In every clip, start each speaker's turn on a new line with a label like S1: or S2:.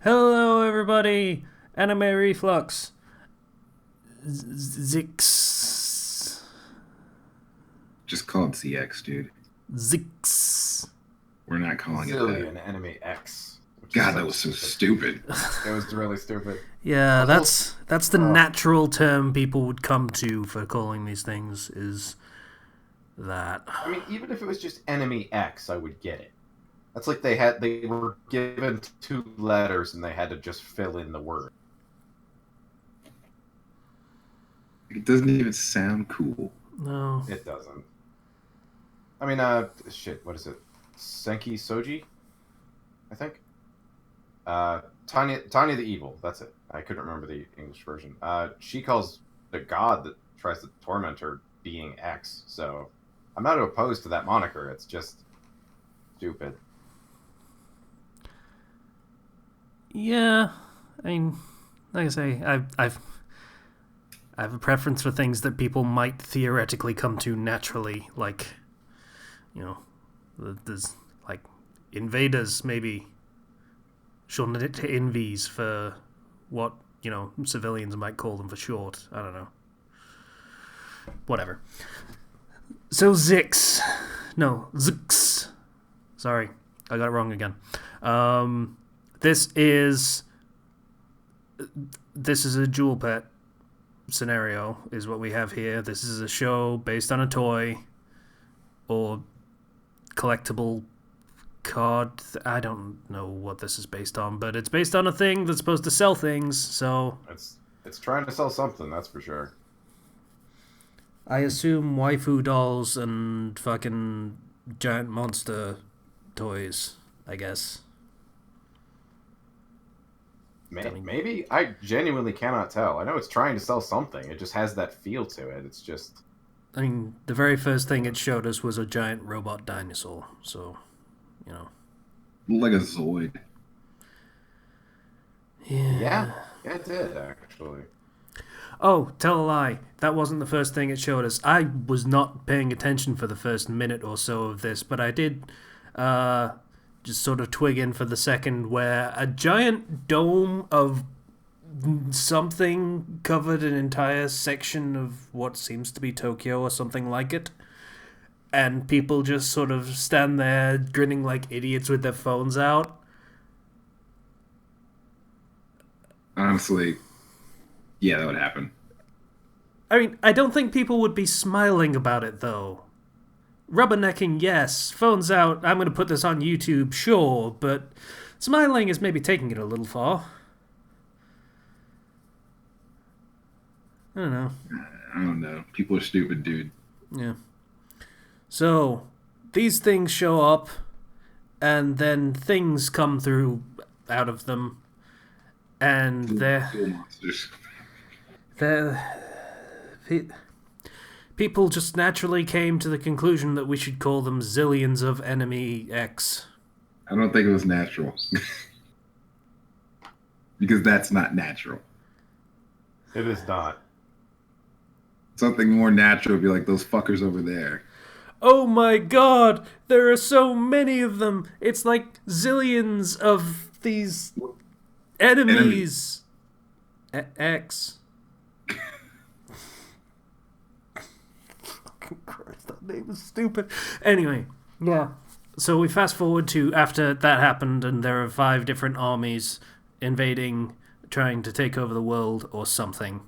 S1: Hello, everybody! Anime Reflux. Zix.
S2: Just call it CX, dude.
S1: Zix.
S2: We're not calling it that.
S3: Zillion Enemy X. Which is
S2: God, that was so
S3: stupid.
S2: stupid.
S3: It was really stupid.
S1: Yeah,
S3: Also,
S1: that's the natural term people would come to for calling these things, is that.
S3: I mean, even if it was just Enemy X, I would get it. That's like they were given two letters and they had to just fill in the word.
S2: It doesn't even sound cool.
S1: No.
S3: It doesn't. I mean, shit, what is it? Senki Soji? I think. Tanya the Evil, that's it. I couldn't remember the English version. She calls the god that tries to torment her being X, so I'm not opposed to that moniker, it's just stupid.
S1: Yeah, I mean, like I say, I have a preference for things that people might theoretically come to naturally, like, you know, there's like invaders, maybe shorten it to invies for what, civilians might call them for short. I don't know. Whatever. So Zix. No, Zix. Sorry, I got it wrong again. This is a jewel pet scenario, is what we have here. This is a show based on a toy or collectible card. I don't know what this is based on, but it's based on a thing that's supposed to sell things, so
S3: It's trying to sell something, that's for sure.
S1: I assume waifu dolls and fucking giant monster toys, I guess.
S3: Maybe I genuinely cannot tell. I know it's trying to sell something. It just has that feel to it. It's just.
S1: I mean, the very first thing it showed us was a giant robot dinosaur, so,
S2: Like a Zoid.
S3: Yeah, it did actually.
S1: Oh, tell a lie. That wasn't the first thing it showed us. I was not paying attention for the first minute or so of this, but I did just sort of twig in for the second where a giant dome of something covered an entire section of what seems to be Tokyo or something like it. And people just sort of stand there grinning like idiots with their phones out.
S2: Honestly, yeah, that would happen.
S1: I mean, I don't think people would be smiling about it, though. Rubbernecking, yes. Phones out, I'm going to put this on YouTube, sure. But smiling is maybe taking it a little far. I don't know.
S2: I don't know. People are stupid, dude.
S1: Yeah. So, these things show up, and then things come through out of them. And
S2: Dual monsters.
S1: people just naturally came to the conclusion that we should call them zillions of enemy X.
S2: I don't think it was natural. Because that's not natural.
S3: It is not.
S2: Something more natural would be like those fuckers over there.
S1: Oh my god, there are so many of them. It's like zillions of these enemies. X. Fucking Christ, that name is stupid. Anyway, yeah. So we fast forward to after that happened, and there are 5 different armies invading, trying to take over the world or something.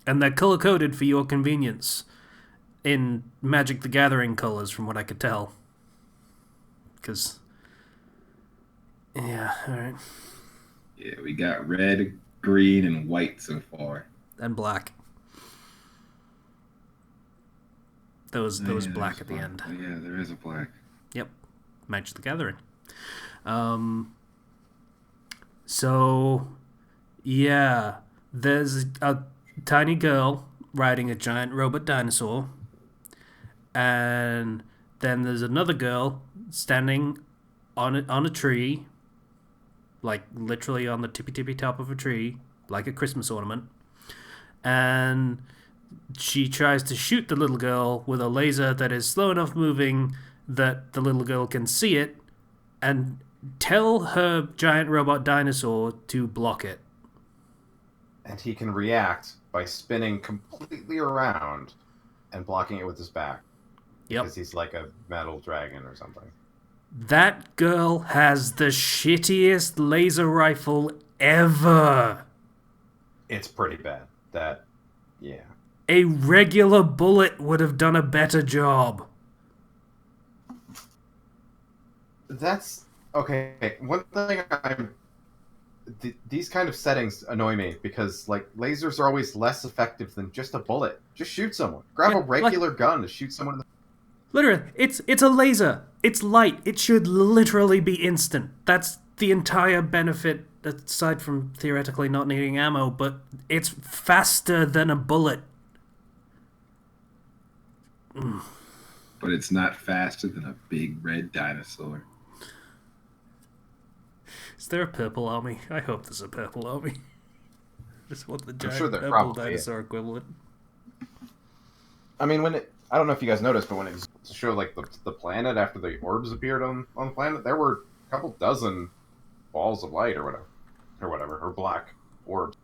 S1: And they're color coded for your convenience in Magic the Gathering colors, from what I could tell. Because, yeah, alright.
S2: Yeah, we got red, green, and white so far.
S1: And black. There was black at the end.
S2: Yeah, there is a black.
S1: Yep. Magic the Gathering. So, yeah. There's a tiny girl riding a giant robot dinosaur. And then there's another girl standing on a tree. Like, literally on the tippy top of a tree. Like a Christmas ornament. And she tries to shoot the little girl with a laser that is slow enough moving that the little girl can see it, and tell her giant robot dinosaur to block it.
S3: And he can react by spinning completely around and blocking it with his back.
S1: Yep.
S3: Because he's like a metal dragon or something.
S1: That girl has the shittiest laser rifle ever.
S3: It's pretty bad. Yeah.
S1: A regular bullet would have done a better job.
S3: That's okay. One thing these kind of settings annoy me because like lasers are always less effective than just a bullet. Just shoot someone. Grab a regular gun to shoot someone in the...
S1: Literally, it's a laser. It's light. It should literally be instant. That's the entire benefit, aside from theoretically not needing ammo, but it's faster than a bullet.
S2: But it's not faster than a big red dinosaur.
S1: Is there a purple army? I hope there's a purple army. Just want the giant
S3: sure there
S1: purple
S3: probably
S1: dinosaur equivalent.
S3: I mean, I don't know if you guys noticed, but when it showed like the planet after the orbs appeared on the planet, there were a couple dozen balls of light or black orbs.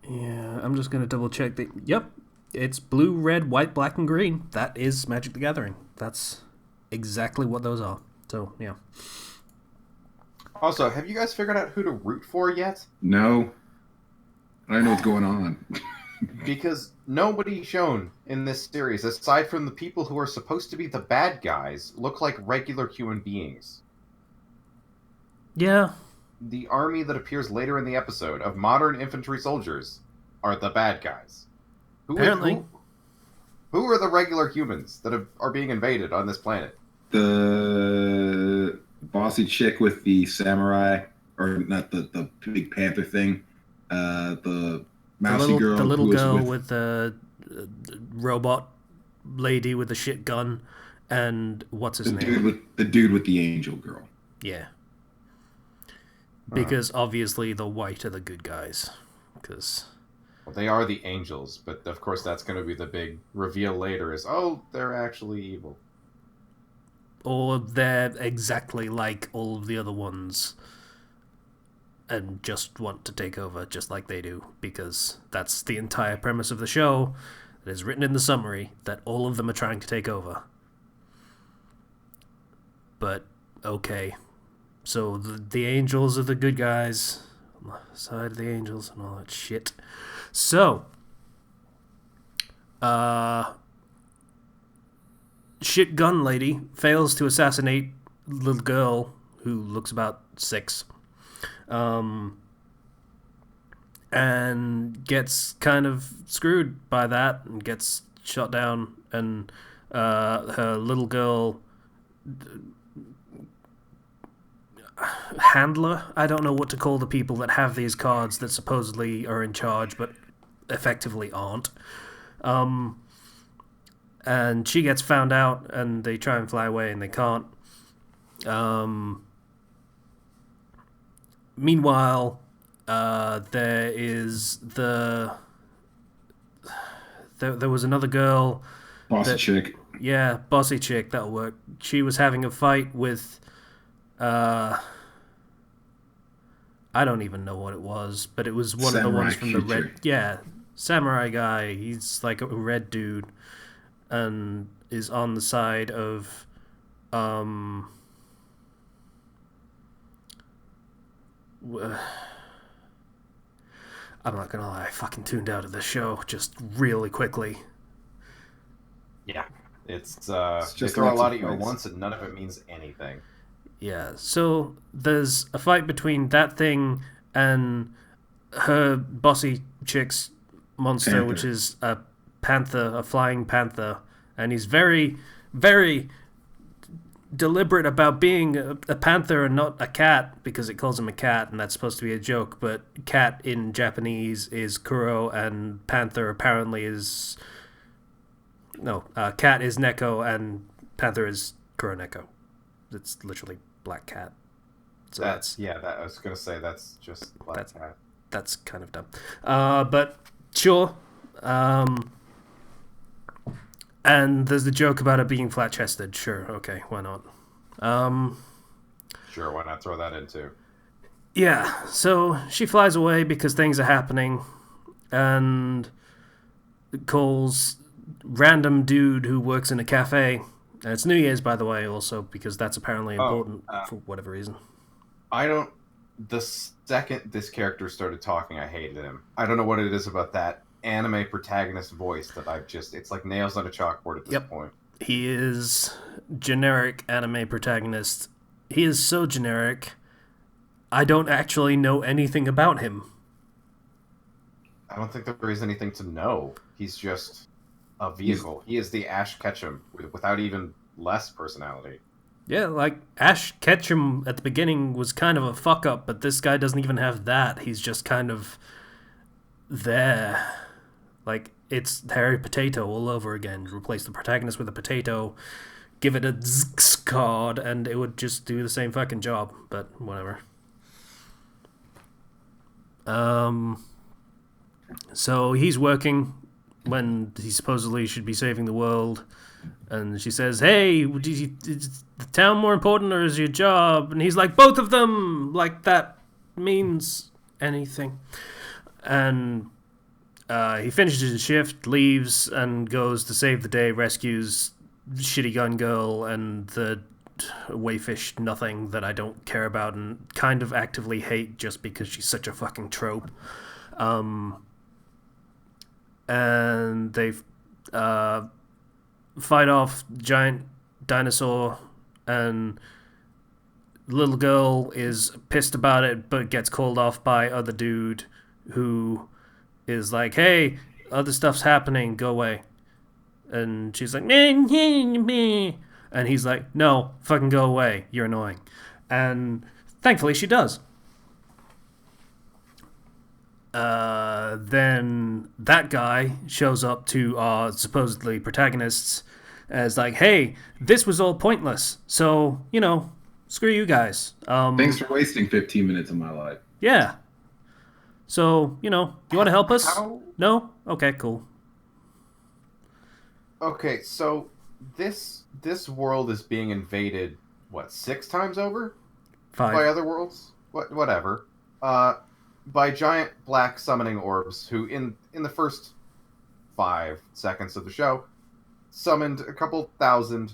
S1: Yeah, I'm just gonna double check that. Yep, it's blue, red, white, black, and green. That is Magic the Gathering. That's exactly what those are. So yeah.
S3: Also, have you guys figured out who to root for yet?
S2: No. I don't know what's going on.
S3: Because nobody shown in this series, aside from the people who are supposed to be the bad guys, look like regular human beings.
S1: Yeah.
S3: The army that appears later in the episode of modern infantry soldiers are the bad guys.
S1: Apparently.
S3: Who are the regular humans that are being invaded on this planet?
S2: The bossy chick with the samurai, or not the big panther thing. The mousy girl.
S1: The little girl with the robot lady with the shit gun, and what's his name?
S2: The dude with the angel girl.
S1: Yeah. Because obviously the white are the good guys. Because...
S3: Well, they are the angels, but of course that's going to be the big reveal later is, oh, they're actually evil.
S1: Or they're exactly like all of the other ones and just want to take over just like they do, because that's the entire premise of the show. It is written in the summary that all of them are trying to take over. But, okay. So the angels are the good guys on the side of the angels and all that shit. So, shit gun lady fails to assassinate little girl who looks about 6, and gets kind of screwed by that and gets shot down, and her little girl handler, I don't know what to call the people that have these cards that supposedly are in charge but effectively aren't, and she gets found out and they try and fly away and they can't. Meanwhile, there was another girl,
S2: bossy chick.
S1: Yeah, bossy chick, that'll work. She was having a fight with I don't even know what it was, but it was one of the ones from the red... Yeah, samurai guy. He's like a red dude and is on the side of... I'm not gonna lie, I fucking tuned out of the show just really quickly.
S3: Yeah. It's
S2: just
S3: they throw a lot at you at
S2: fights.
S3: once and none of it means anything.
S1: Yeah, so there's a fight between that thing and her bossy chick's monster,
S2: Panther.
S1: which is a panther, a flying panther, and he's very, very deliberate about being a panther and not a cat, because it calls him a cat, and that's supposed to be a joke, but cat in Japanese is Kuro, and panther apparently is... No, cat is Neko, and panther is Kuroneko. It's literally black cat. So
S3: I was gonna say that's just black cat.
S1: That's kind of dumb. But sure. And there's the joke about it being flat-chested. Sure, okay, why not?
S3: Sure, why not throw that in too?
S1: Yeah, so she flies away because things are happening and calls random dude who works in a cafe. And it's New Year's, by the way, also, because that's apparently
S3: Oh,
S1: important for whatever reason.
S3: I don't. The second this character started talking, I hated him. I don't know what it is about that anime protagonist voice that I've just. It's like nails on a chalkboard at this
S1: Yep.
S3: point.
S1: He is generic anime protagonist. He is so generic, I don't actually know anything about him.
S3: I don't think there is anything to know. He's just a vehicle. He is the Ash Ketchum without even less personality.
S1: Yeah, like Ash Ketchum at the beginning was kind of a fuck up, but this guy doesn't even have that. He's just kind of there. Like, it's Harry Potato all over again. Replace the protagonist with a potato, give it a Zx card, and it would just do the same fucking job, but whatever. So he's working when he supposedly should be saving the world, and she says, "Hey, is the town more important or is your job?" And he's like, "Both of them." Like that means anything. And he finishes his shift, leaves, and goes to save the day. Rescues shitty gun girl and the wayfish nothing that I don't care about and kind of actively hate just because she's such a fucking trope. And they fight off giant dinosaur, and little girl is pissed about it but gets called off by other dude who is like, "Hey, other stuff's happening, go away." And she's like, meh, meh, meh. And he's like, "No, fucking go away, you're annoying." And thankfully she does. Then that guy shows up to our supposedly protagonists as like, "Hey, this was all pointless, so, screw you guys.
S2: Thanks for wasting 15 minutes of my life.
S1: Yeah. So, you want to help us?
S3: How?
S1: No? Okay, cool.
S3: Okay, so this world is being invaded. What, 6 times over
S1: 5.
S3: by other worlds? Whatever. By giant black summoning orbs who in the first 5 seconds of the show summoned a couple thousand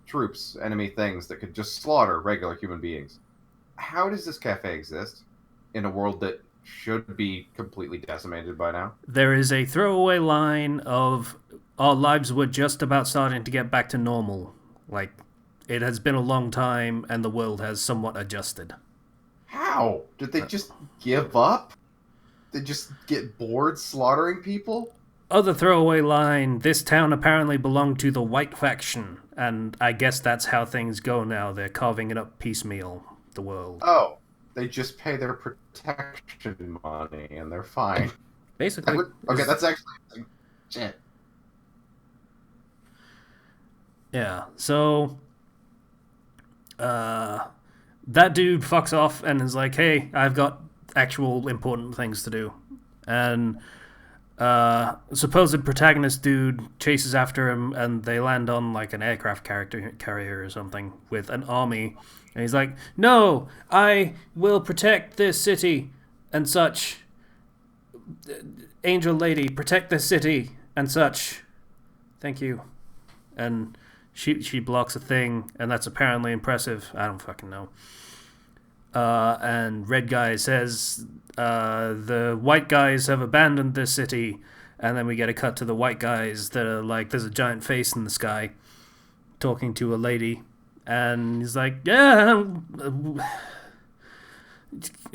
S3: troops, enemy things that could just slaughter regular human beings. How does this cafe exist in a world that should be completely decimated by now?
S1: There is a throwaway line of, "Our lives were just about starting to get back to normal." Like, it has been a long time and the world has somewhat adjusted.
S3: How? Did they just give up? They just get bored slaughtering people?
S1: Other throwaway line, "This town apparently belonged to the White Faction," and I guess that's how things go now. They're carving it up piecemeal, the world.
S3: Oh, they just pay their protection money and they're fine.
S1: Basically.
S3: Okay, that's actually shit.
S1: Yeah, so that dude fucks off and is like, "Hey, I've got actual important things to do." And supposed protagonist dude chases after him, and they land on like an aircraft carrier or something with an army. And he's like, "No, I will protect this city and such. Angel lady, protect this city and such. Thank you." And she blocks a thing, and that's apparently impressive. I don't fucking know. And red guy says, "The white guys have abandoned this city." And then we get a cut to the white guys that are like, there's a giant face in the sky talking to a lady. And he's like, "Yeah,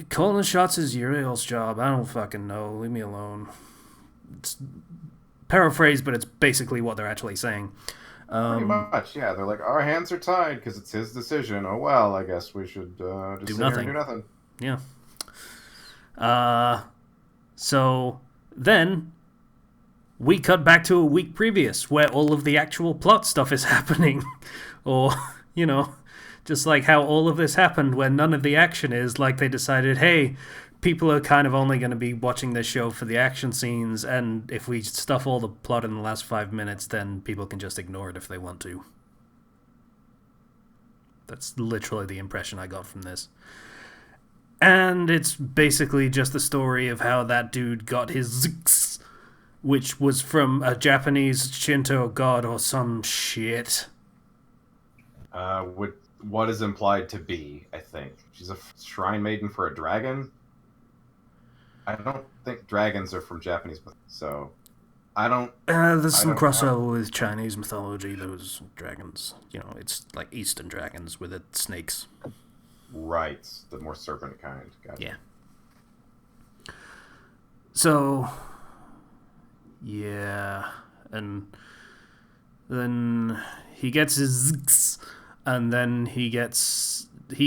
S1: calling the shots is Uriel's job. I don't fucking know. Leave me alone." It's paraphrased, but it's basically what they're actually saying.
S3: Pretty much, yeah. They're like, our hands are tied because it's his decision. Oh well, I guess we should just sit here and do nothing.
S1: Yeah. So then we cut back to a week previous where all of the actual plot stuff is happening. Or, just like how all of this happened where none of the action is. Like they decided, hey, people are kind of only going to be watching this show for the action scenes, and if we stuff all the plot in the last 5 minutes, then people can just ignore it if they want to. That's literally the impression I got from this. And it's basically just the story of how that dude got his zix, which was from a Japanese Shinto god or some shit.
S3: What is implied to be, I think. She's a shrine maiden for a dragon. I don't think dragons are from Japanese mythology, so I don't...
S1: There's some crossover with Chinese mythology, those dragons. It's like Eastern dragons with snakes.
S3: Right, the more serpent kind. Gotcha.
S1: Yeah. So, yeah, and then he gets his zix, and then he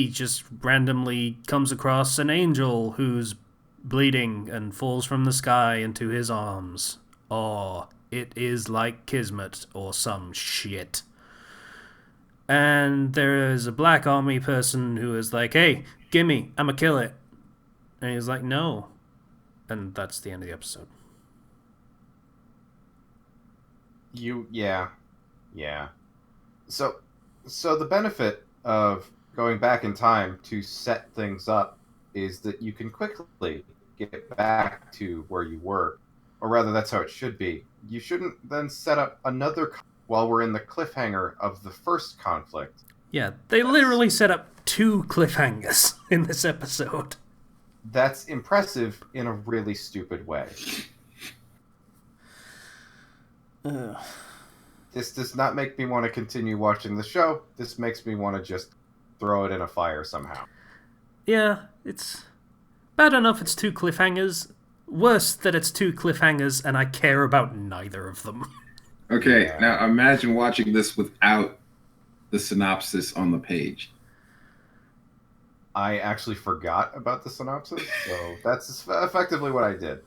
S1: just randomly comes across an angel who's bleeding and falls from the sky into his arms. Or it is like Kismet or some shit. And there is a Black Army person who is like, hey, gimme, I'ma kill it. And he's like, no. And that's the end of the episode.
S3: Yeah. So the benefit of going back in time to set things up is that you can quickly get back to where you were. Or rather, that's how it should be. You shouldn't then set up another while we're in the cliffhanger of the first conflict.
S1: Yeah, they literally set up 2 cliffhangers in this episode.
S3: That's impressive in a really stupid way. This does not make me want to continue watching the show. This makes me want to just throw it in a fire somehow.
S1: Yeah, it's bad enough it's 2 cliffhangers. Worse that it's 2 cliffhangers and I care about neither of them.
S2: Okay,
S3: Yeah.
S2: Now imagine watching this without the synopsis on the page.
S3: I actually forgot about the synopsis, so that's effectively what I did.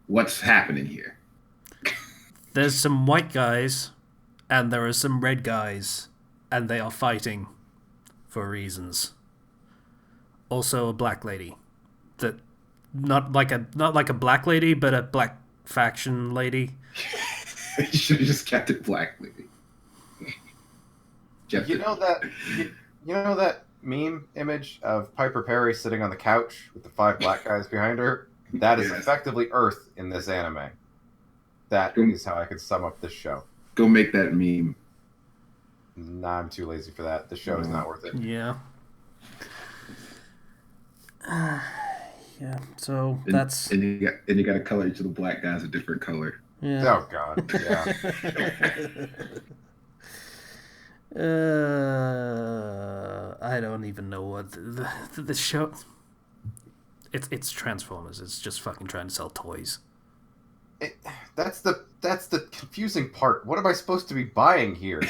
S2: What's happening here?
S1: There's some white guys and there are some red guys and they are fighting for reasons. Also a black lady. That not like a black lady, but a black faction lady.
S2: You should have just kept it black, lady.
S3: You know that meme image of Piper Perry sitting on the couch with the 5 black guys behind her? That is effectively Earth in this anime. That is how I could sum up this show.
S2: Go make that meme.
S3: Nah, I'm too lazy for that. This show is not worth it.
S1: Yeah. Yeah, so that's...
S2: And you got to color each of the black guys a different color.
S1: Yeah.
S3: Oh, God. Yeah.
S1: I don't even know what the show... It's Transformers. It's just fucking trying to sell toys.
S3: That's the confusing part. What am I supposed to be buying here?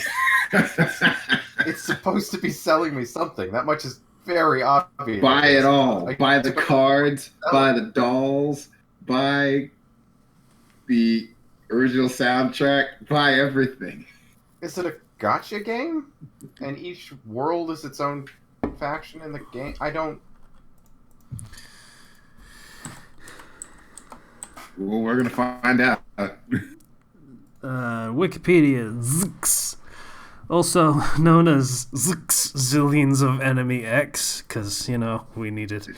S3: It's supposed to be selling me something. That much is very obvious.
S2: Buy it all. Buy the cards. Buy the dolls. Buy the original soundtrack. Buy everything.
S3: Is it a gacha game? And each world is its own faction in the game? I don't...
S2: Well, we're going to find out.
S1: Wikipedia, Zix. Also known as Zix Zillions of Enemy X, because, we needed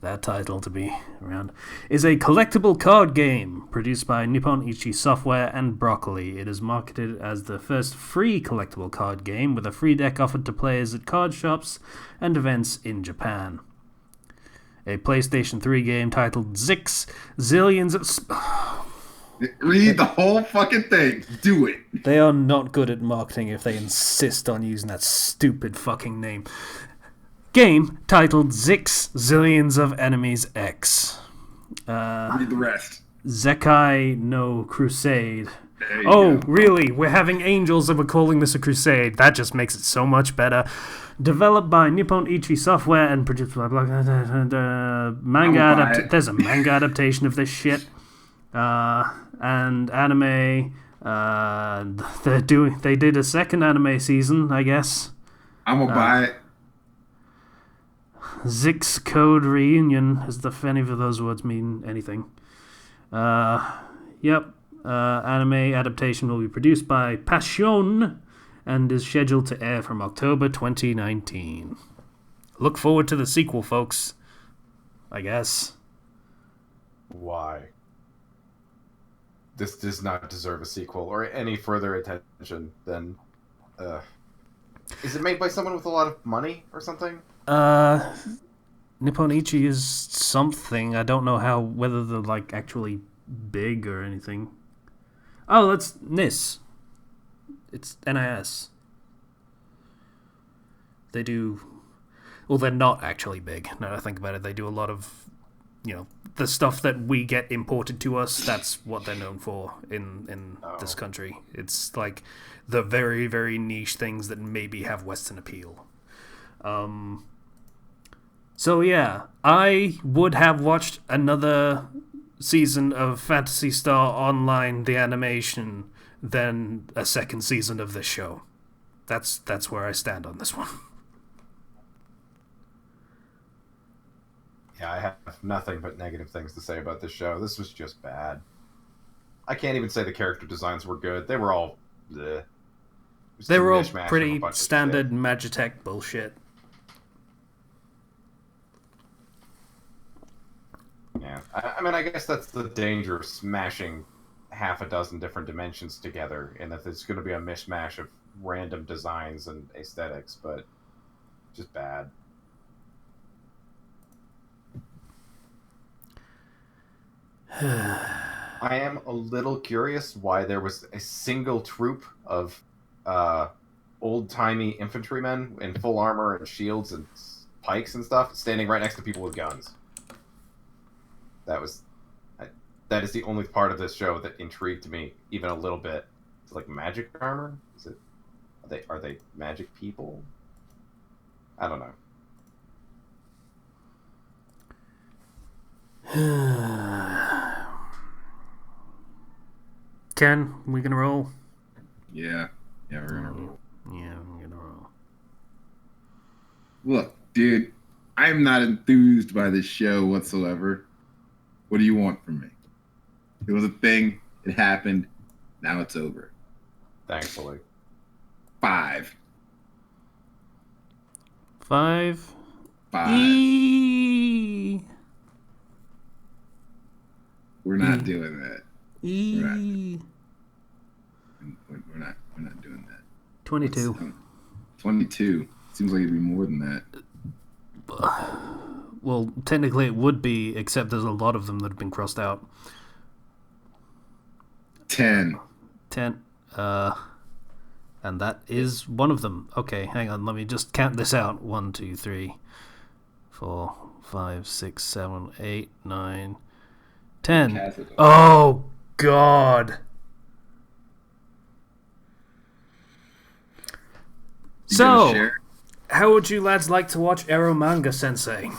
S1: that title to be around, is a collectible card game produced by Nippon Ichi Software and Broccoli. It is marketed as the first free collectible card game with a free deck offered to players at card shops and events in Japan. A PlayStation 3 game titled Zix Zillions of...
S2: Read the whole fucking thing. Do it.
S1: They are not good at marketing if they insist on using that stupid fucking name. Game titled Zix Zillions of Enemies X.
S2: Read the rest.
S1: Zekai no Crusade.
S2: Go.
S1: Really? We're having angels and we're calling this a crusade. That just makes it so much better. Developed by Nippon Ichi Software and produced by manga. There's a manga adaptation of this shit. And anime. They did a second anime season, I guess.
S2: I'm gonna buy it.
S1: Zix Code Reunion, as if any of those words mean anything. Yep. Anime adaptation will be produced by Passion and is scheduled to air from October 2019. Look forward to the sequel, folks. I guess.
S3: Why? This does not deserve a sequel or any further attention than... Is it made by someone with a lot of money or something?
S1: Nippon Ichi is something. I don't know whether they're like actually big or anything. Oh, that's NIS. It's NIS. They do... Well, they're not actually big, now that I think about it. They do a lot of, the stuff that we get imported to us, that's what they're known for in this country. It's like the very, very niche things that maybe have Western appeal. So yeah, I would have watched another season of Phantasy Star Online, the animation, than a second season of this show. That's where I stand on this one.
S3: Yeah, I have nothing but negative things to say about this show. This was just bad. I can't even say the character designs were good. They were all... bleh.
S1: They were all pretty standard Magitech bullshit.
S3: Yeah, I mean, I guess that's the danger of smashing half a dozen different dimensions together, in that there's going to be a mishmash of random designs and aesthetics, but just bad. I am a little curious why there was a single troop of old-timey infantrymen in full armor and shields and pikes and stuff standing right next to people with guns. That is the only part of this show that intrigued me even a little bit. It's like magic armor? Are they magic people? I don't know.
S1: Ken, we gonna roll?
S2: Yeah, we're gonna roll.
S1: Yeah, we're gonna roll.
S2: Look, dude, I'm not enthused by this show whatsoever. What do you want from me? It was a thing. It happened. Now it's over.
S3: Thankfully.
S2: 5.
S1: 5.
S2: 5.
S1: E.
S2: We're not doing that.
S1: E.
S2: We're not doing that.
S1: 22.
S2: 22. Seems like it'd be more than that.
S1: Well, technically it would be, except there's a lot of them that have been crossed out.
S2: 10.
S1: 10. And that is one of them. Okay, hang on. Let me just count this out. 1, 2, 3, 4, 5, 6, 7, 8, 9, 10. Oh, God. So, how would you lads like to watch Eromanga Sensei?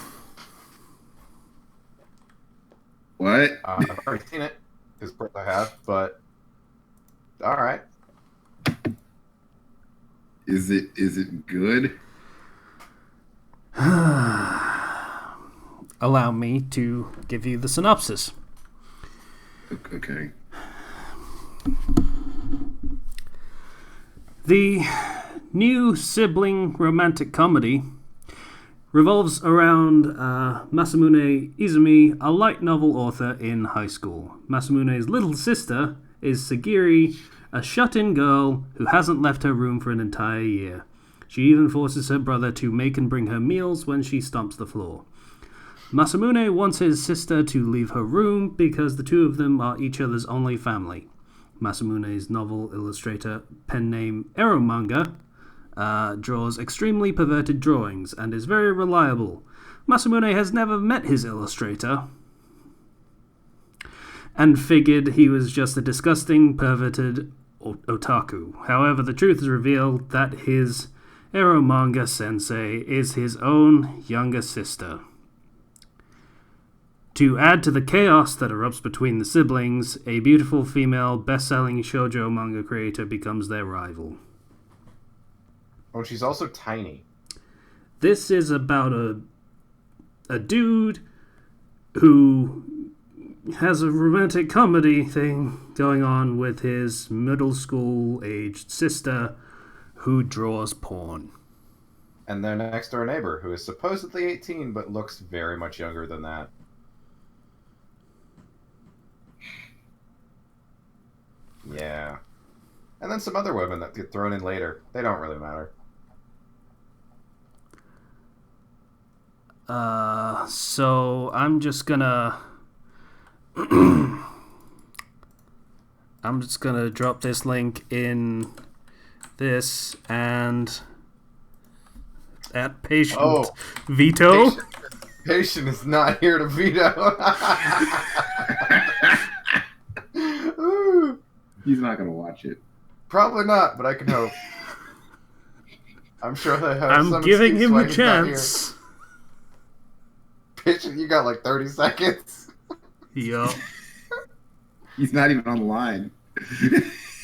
S2: What?
S3: I've already seen it, because I have, but alright.
S2: Is it good?
S1: Allow me to give you the synopsis.
S2: Okay.
S1: The new sibling romantic comedy revolves around Masamune Izumi, a light novel author in high school. Masamune's little sister is Sagiri, a shut-in girl who hasn't left her room for an entire year. She even forces her brother to make and bring her meals when she stomps the floor. Masamune wants his sister to leave her room because the two of them are each other's only family. Masamune's novel illustrator, pen name Eromanga, draws extremely perverted drawings and is very reliable. Masamune has never met his illustrator and figured he was just a disgusting, perverted otaku. However, the truth is revealed that his Eromanga sensei is his own younger sister. To add to the chaos that erupts between the siblings, a beautiful female best-selling shoujo manga creator becomes their rival.
S3: Oh, she's also tiny.
S1: This is about a dude who has a romantic comedy thing going on with his middle school-aged sister, who draws porn.
S3: And their next door neighbor, who is supposedly 18 but looks very much younger than that. Yeah. And then some other women that get thrown in later. They don't really matter.
S1: So I'm just gonna drop this link in this and at patient veto.
S3: Patient is not here to veto.
S2: He's not gonna watch it.
S3: Probably not, but I can hope. I'm sure they have.
S1: I'm giving him the chance.
S3: Patient, you got like 30 seconds.
S1: Yup.
S2: He's not even on the line.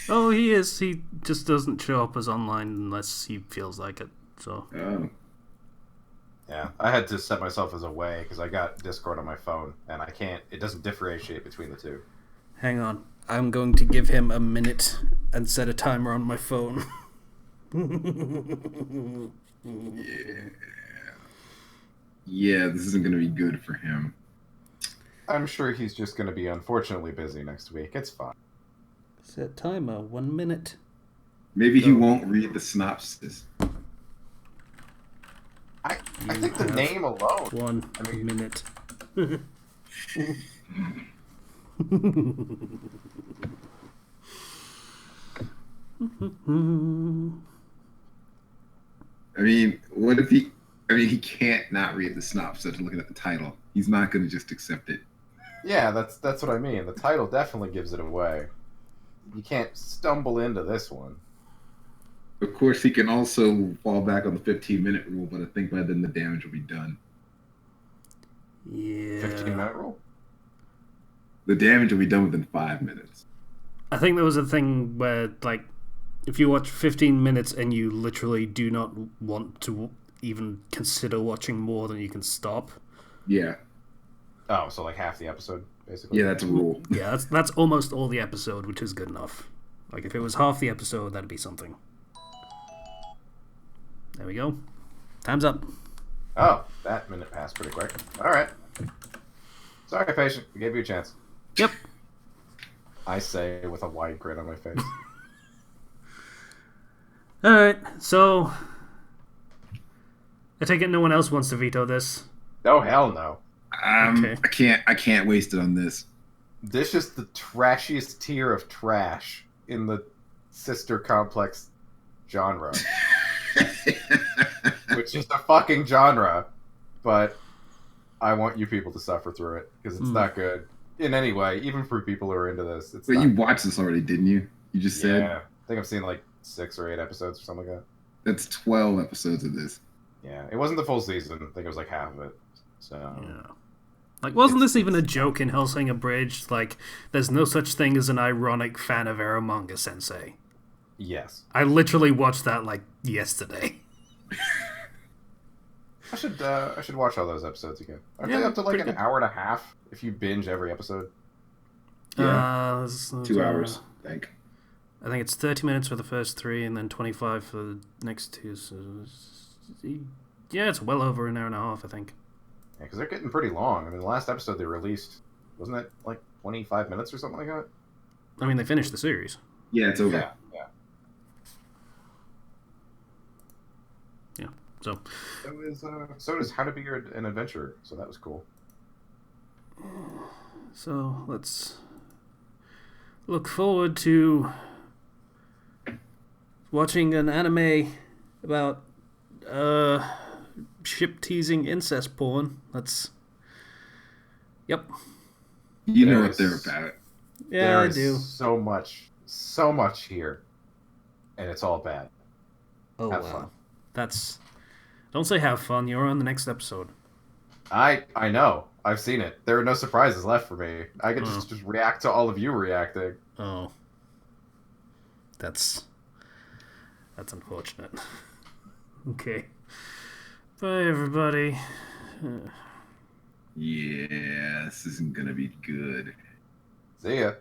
S1: Oh, he is. He just doesn't show up as online unless he feels like it. So.
S2: Oh.
S3: Yeah, I had to set myself as away because I got Discord on my phone, and I can't. It doesn't differentiate between the two.
S1: Hang on. I'm going to give him a minute and set a timer on my phone.
S2: Yeah, this isn't going to be good for him.
S3: I'm sure he's just going to be unfortunately busy next week. It's fine.
S1: Set timer, 1 minute.
S2: Maybe he won't read the synopsis.
S3: I think the name alone.
S1: 1 minute.
S2: I mean, what if he... I mean, he can't not read the synopsis looking at the title. He's not going to just accept it.
S3: Yeah, that's what I mean. The title definitely gives it away. You can't stumble into this one.
S2: Of course, he can also fall back on the 15-minute rule, but I think by then the damage will be done.
S1: Yeah.
S3: 15-minute rule?
S2: The damage will be done within 5 minutes.
S1: I think there was a thing where, like, if you watch 15 minutes and you literally do not want to even consider watching more than you can stop.
S2: Yeah.
S3: Oh, so like half the episode, basically?
S2: Yeah, that's a rule.
S1: Yeah, that's almost all the episode, which is good enough. Like, if it was half the episode, that'd be something. There we go. Time's up.
S3: Oh, that minute passed pretty quick. All right. Sorry, patient. We gave you a chance.
S1: Yep.
S3: I say with a wide grin on my face.
S1: Alright, so... I take it no one else wants to veto this.
S3: Oh, hell no.
S1: Okay.
S2: I can't waste it on this.
S3: This is the trashiest tier of trash in the sister complex genre. Which is a fucking genre, but I want you people to suffer through it because it's not good in any way, even for people who are into this. It's
S2: But
S3: not
S2: you
S3: good.
S2: watched this already, didn't you? You just said?
S3: Yeah, I think I've seen like 6 or 8 episodes or something like that.
S2: That's 12 episodes of this.
S3: Yeah, it wasn't the full season. I think it was like half of it. So
S1: Yeah. Like, wasn't this even a joke in Hellsing Abridged? Like, there's no such thing as an ironic fan of Eromanga Sensei.
S3: yes,
S1: I literally watched that, like, yesterday.
S3: I should watch all those episodes again. Aren't
S1: Yeah,
S3: they up to like
S1: pretty
S3: an
S1: good.
S3: hour and a half if you binge every episode?
S2: Yeah. 2
S1: uh,
S2: hours, I think.
S1: I think it's 30 minutes for the first 3 and then 25 for the next 2. So yeah, it's well over an hour and a half, I think.
S3: Yeah, because they're getting pretty long. I mean, the last episode they released, wasn't it like 25 minutes or something like that?
S1: I mean, they finished the series.
S2: Yeah, it's over.
S3: Yeah.
S1: Yeah, so...
S3: It was, so does How to Be an Adventurer, so that was cool.
S1: So, let's look forward to watching an anime about ship-teasing incest porn. That's... Yep.
S2: You know
S3: There
S2: what they're
S3: is-
S2: about.
S1: Yeah,
S3: There
S1: I
S3: is
S1: do.
S3: so much here, and it's all bad.
S1: Oh,
S3: Have
S1: wow.
S3: fun.
S1: That's... Don't say have fun. You're on the next episode.
S3: I know. I've seen it. There are no surprises left for me. I could just react to all of you reacting.
S1: Oh. That's unfortunate. Okay. Bye, everybody.
S2: Yeah, this isn't gonna be good.
S3: See ya.